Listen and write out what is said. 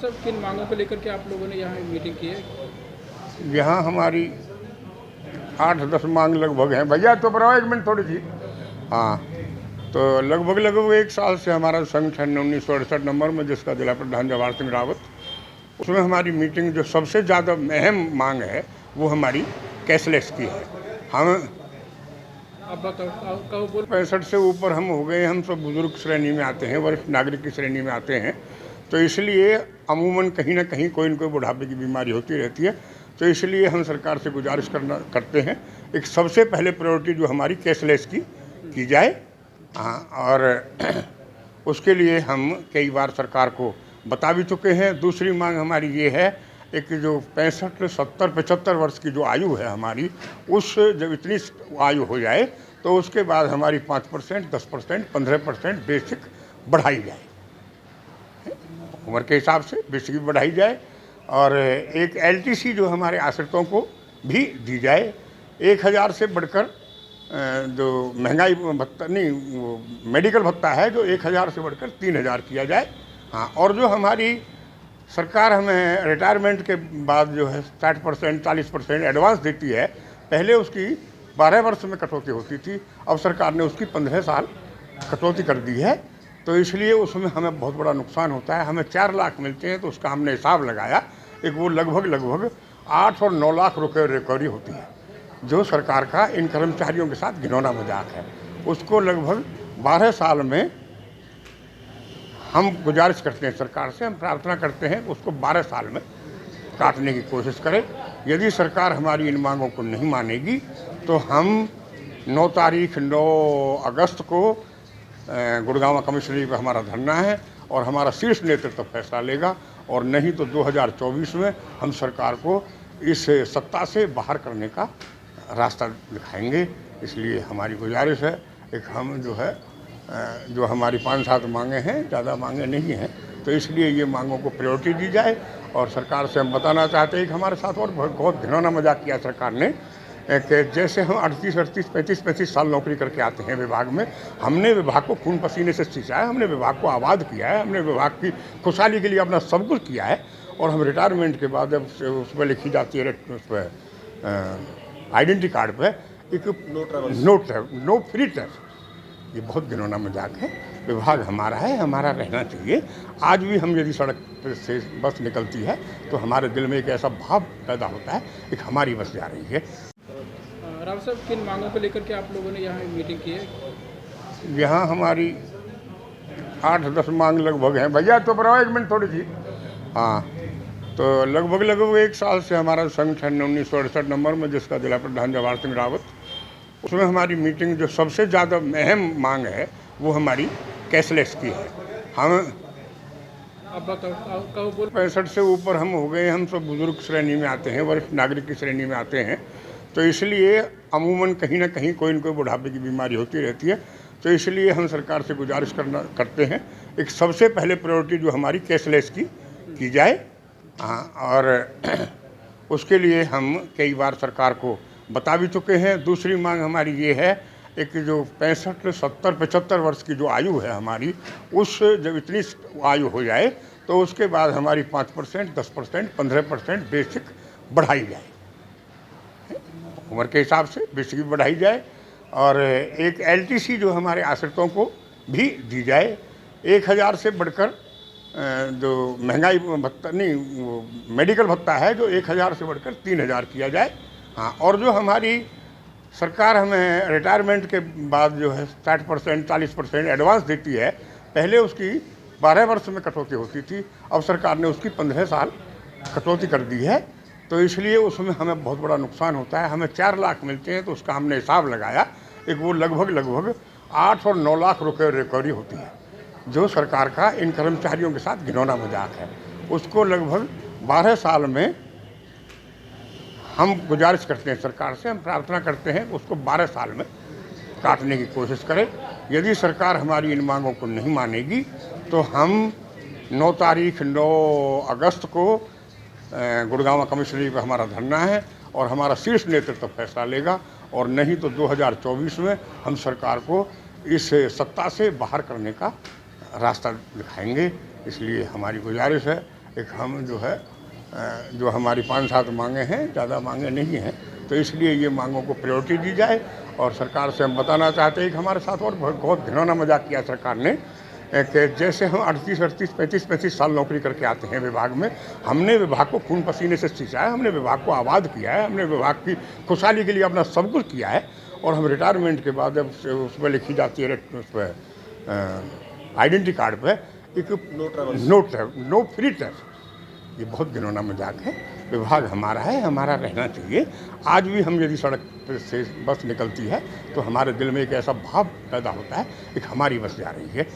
साहब, किन मांगों को लेकर के आप लोगों ने यहाँ मीटिंग की है? यहाँ हमारी 8-10 मांग लगभग हैं। भैया तो बनाओ एक मिनट थोड़ी सी। हाँ, तो लगभग 1 साल से हमारा संगठन 1968 नंबर में, जिसका जिला प्रधान जवाहर सिंह रावत, उसमें हमारी मीटिंग जो सबसे ज़्यादा अहम मांग है वो हमारी कैशलेस की है। हम आप बताओ, कहो बोल। 65 से ऊपर हम हो गए, हम सब बुजुर्ग श्रेणी में आते हैं, वरिष्ठ नागरिक की श्रेणी में आते हैं। तो इसलिए अमूमन कहीं ना कहीं कोई न कोई बुढ़ापे की बीमारी होती रहती है। तो इसलिए हम सरकार से गुजारिश करते हैं, एक सबसे पहले प्रायोरिटी जो हमारी कैशलेस की जाए। हाँ, और उसके लिए हम कई बार सरकार को बता भी चुके हैं। दूसरी मांग हमारी ये है, एक जो 65, 70, 75 वर्ष की जो आयु है हमारी, उस जब इतनी आयु हो जाए तो उसके बाद हमारी 5%, 10%, 15% बेसिक बढ़ाई जाए, उम्र के हिसाब से बेसिक भी बढ़ाई जाए। और एक LTC जो हमारे आश्रितों को भी दी जाए। 1000 से बढ़कर जो महंगाई भत्ता नहीं, वो मेडिकल भत्ता है जो 1000 से बढ़कर 3000 किया जाए। हाँ, और जो हमारी सरकार हमें रिटायरमेंट के बाद जो है 60%, 40% एडवांस देती है, पहले उसकी 12 वर्ष में कटौती होती थी, अब सरकार ने उसकी 15 साल कटौती कर दी है। तो इसलिए उसमें हमें बहुत बड़ा नुकसान होता है। हमें 4 लाख मिलते हैं, तो उसका हमने हिसाब लगाया, एक वो लगभग 8 और 9 लाख रुपये रिकवरी होती है, जो सरकार का इन कर्मचारियों के साथ घिनौना मजाक है। उसको लगभग 12 साल में हम गुजारिश करते हैं सरकार से, हम प्रार्थना करते हैं उसको 12 साल में काटने की कोशिश करें। यदि सरकार हमारी इन मांगों को नहीं मानेगी तो हम 9 अगस्त को गुड़गांव कमिश्नरी पर हमारा धरना है और हमारा शीर्ष नेतृत्व फैसला लेगा, और नहीं तो 2024 में हम सरकार को इस सत्ता से बाहर करने का रास्ता दिखाएंगे। इसलिए हमारी गुजारिश है, एक हम जो हमारी 5-7 मांगे हैं, ज़्यादा मांगे नहीं हैं, तो इसलिए ये मांगों को प्रायोरिटी दी जाए। और सरकार से हम बताना चाहते हैं कि हमारे साथ और बहुत घिनौना मजाक किया सरकार ने, कि जैसे हम 38, 35 साल नौकरी करके आते हैं विभाग में, हमने विभाग को खून पसीने से सींचा है, हमने विभाग को आबाद किया है, हमने विभाग की खुशहाली के लिए अपना सब कुछ किया है। और हम रिटायरमेंट के बाद जब उस पर लिखी जाती है, उस पर आइडेंटिटी कार्ड पर एक नो फ्री ट्रैवल, ये बहुत घिनौना मजाक है। विभाग हमारा है, हमारा रहना चाहिए। आज भी हम यदि सड़क से बस निकलती है तो हमारे दिल में एक ऐसा भाव पैदा होता है कि हमारी बस जा रही है। राव साहब, किन मांगों को लेकर के आप लोगों ने यहाँ मीटिंग की है? यहाँ हमारी 8-10 मांग लगभग हैं। भैया तो बनाओ एक मिनट थोड़ी सी। हाँ, तो लगभग 1 साल से हमारा संगठन 1968 नंबर में, जिसका जिला प्रधान जवाहर सिंह रावत, उसमें हमारी मीटिंग जो सबसे ज़्यादा अहम मांग है वो हमारी कैशलेस की है। हम आप बताओ, कहो बोल। 65 से ऊपर हम हो गए, हम सब बुजुर्ग श्रेणी में आते हैं, वरिष्ठ नागरिक की श्रेणी में आते हैं। तो इसलिए अमूमन कहीं ना कहीं कोई न कोई बुढ़ापे की बीमारी होती रहती है। तो इसलिए हम सरकार से गुजारिश करते हैं, एक सबसे पहले प्रायोरिटी जो हमारी कैशलेस की जाए। हाँ, और उसके लिए हम कई बार सरकार को बता भी चुके हैं। दूसरी मांग हमारी ये है, एक जो 65, 70, 75 वर्ष की जो आयु है हमारी, उस जब इतनी आयु हो जाए तो उसके बाद हमारी 5%, 10%, 15% बेसिक बढ़ाई जाए, उम्र के हिसाब से बेसिक भी बढ़ाई जाए। और एक LTC जो हमारे आश्रितों को भी दी जाए। 1000 से बढ़कर जो महंगाई भत्ता नहीं, वो मेडिकल भत्ता है जो 1000 से बढ़कर 3000 किया जाए। हाँ, और जो हमारी सरकार हमें रिटायरमेंट के बाद जो है 60%, 40% एडवांस देती है, पहले उसकी 12 वर्ष में कटौती होती थी, अब सरकार ने उसकी 15 साल कटौती कर दी है। तो इसलिए उसमें हमें बहुत बड़ा नुकसान होता है। हमें 4 लाख मिलते हैं, तो उसका हमने हिसाब लगाया, एक वो लगभग 8 और 9 लाख रुपये रिकवरी होती है, जो सरकार का इन कर्मचारियों के साथ घिनौना मजाक है। उसको लगभग 12 साल में हम गुजारिश करते हैं सरकार से, हम प्रार्थना करते हैं उसको 12 साल में काटने की कोशिश करें। यदि सरकार हमारी इन मांगों को नहीं मानेगी तो हम 9 अगस्त को गुड़गांव कमिश्नरी पर हमारा धरना है और हमारा शीर्ष नेतृत्व फैसला लेगा, और नहीं तो 2024 में हम सरकार को इस सत्ता से बाहर करने का रास्ता दिखाएंगे। इसलिए हमारी गुजारिश है, एक हम जो है जो हमारी 5-7 मांगे हैं, ज़्यादा मांगे नहीं हैं, तो इसलिए ये मांगों को प्रायोरिटी दी जाए। और सरकार से हम बताना चाहते हैं कि हमारे साथ और बहुत घिनौना मजाक किया सरकार ने कि जैसे हम 38-38, 35-35 साल नौकरी करके आते हैं विभाग में, हमने विभाग को खून पसीने से सींचा है, हमने विभाग को आबाद किया है, हमने विभाग की खुशहाली के लिए अपना सब कुछ किया है। और हम रिटायरमेंट के बाद अब उस पर लिखी जाती है, उस पर आइडेंटिटी कार्ड पर एक नो फ्री ट्रैवल। ये बहुत घिनौना मजाक है। विभाग हमारा है, हमारा रहना चाहिए। आज भी हम यदि सड़क से बस निकलती है तो हमारे दिल में एक ऐसा भाव पैदा होता है कि हमारी बस जा रही है।